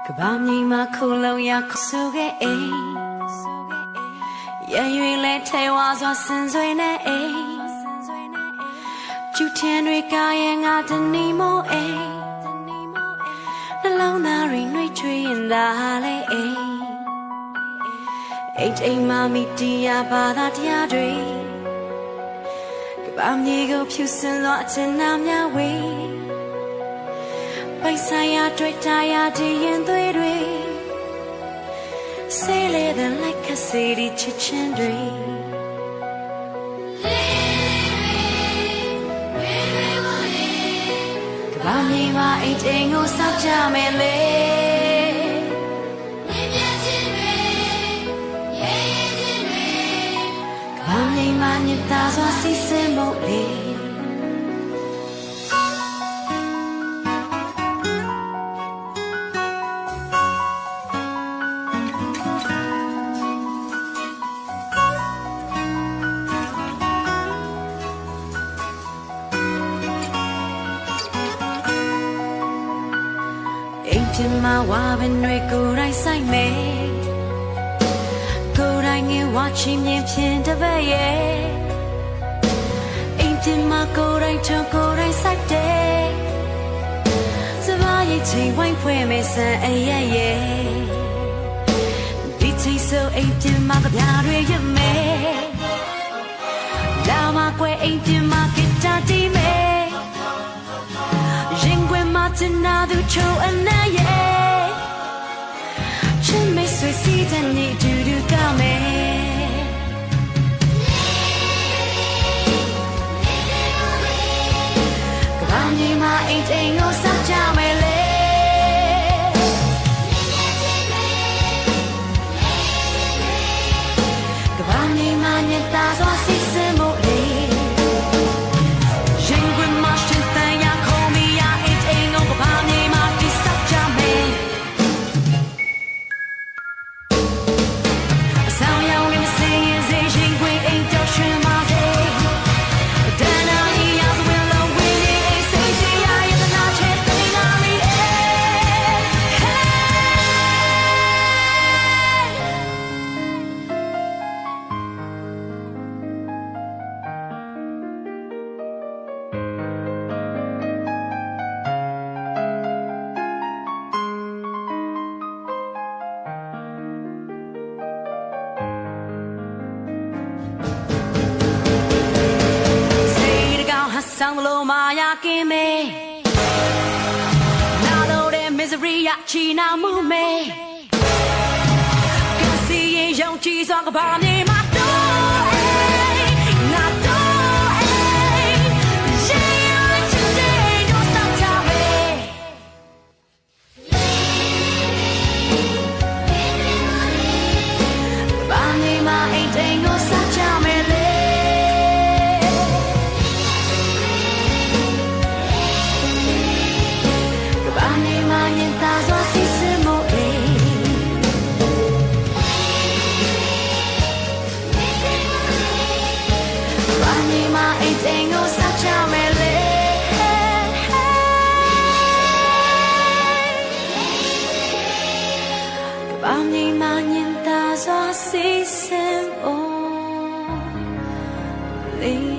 ကဘာမြေမှာခုလုံးရဆိုခဲ့အိမ်ရရွေလဲထဲဝါစွာစင်စွေနဲ့အိမ်ကျူထင်တွေကရဲ့ငါတနေမို့အိမ်နှလုံးသားတွေနှွေးချွေးရင်ဒါလေအိမ်အိမ်မမီတရားဘာသာတရားတွေကဘာမြေကိုဖြူစင်သောအချင်နာများဝေးပိုက်ဆိုင်ရာတွေ့တာရာဒီရင်သွေးတွေဆေးလေတဲ့လိုက်ကစီဒီချစ်ချင်းတွေကဘာမြေမှာအိမ်တိမ်ကိုစောက်ကြမယ်လေဘာမြေမှာညတာစွာစီစင်ဖို့လေပြမဝါပင်တွေကိုယ်တိုင်ဆိုင်မယ်ကိုယ်တိုင်ငယ်ဝါချီမြင်ဖြင်တပတ်ရဲ့အိမ်ပြမကိုယ်တိုင်ချုံကိုယ်တိုင်ဆိုင်တယ်စပါးရိတ်ချိန်ဝိုင်းဖွဲ့မယ်ဆန်အရဲ့ရဲ့ဒီချိန်ဆိုအိမ်ပြမကပြားတွေရမယ်လာမကွယ်အိမ်ပြမဂီတာတီးမယ်ရင်ခွင်မှာတင်နာသူချိုးအနာရဲ့ချစ်မိတ်ဆွေစီတဲ့နေ့တူတူကမယ်ကဘာမြေမှာအိမ်တိမ်ကိုစောက်ကြမယ်လေကဘာမြေမှာညတာစွာစီစင်ဖို့လေရင်ခွင်မှာရှင်တန်ရခုံးမိရအိမ်တိမ်ကိုကဘာမြေမှာတိစောက်ကြမယ်ဆောင်ရောင်လေးစေရင်စေရင်ခွင်အိမ်ကြောက်ရှင်ပါစေဒဏ္ဍာရီရစဝင်းလုံးဝင်းလေးအိမ်စိတ်စီရရဲ့တနာချစ်သိနာမီဆောင်လို့မာယာကင်းမေနာလို့တဲ့ misery ရချီနာမှုမေကစီရင်ယုံကြည်စွာကဘာမြေမှာတော့ငါတော့ရှင်ရချစ်တဲ့တော့စောင့်ကြမယ်ဘာမြေမှာအိမ်တိမ်ကိုစောင့်ကြမယ်လေဘာမြေမှာညင်သာစွာစီစင်ဖို့လေ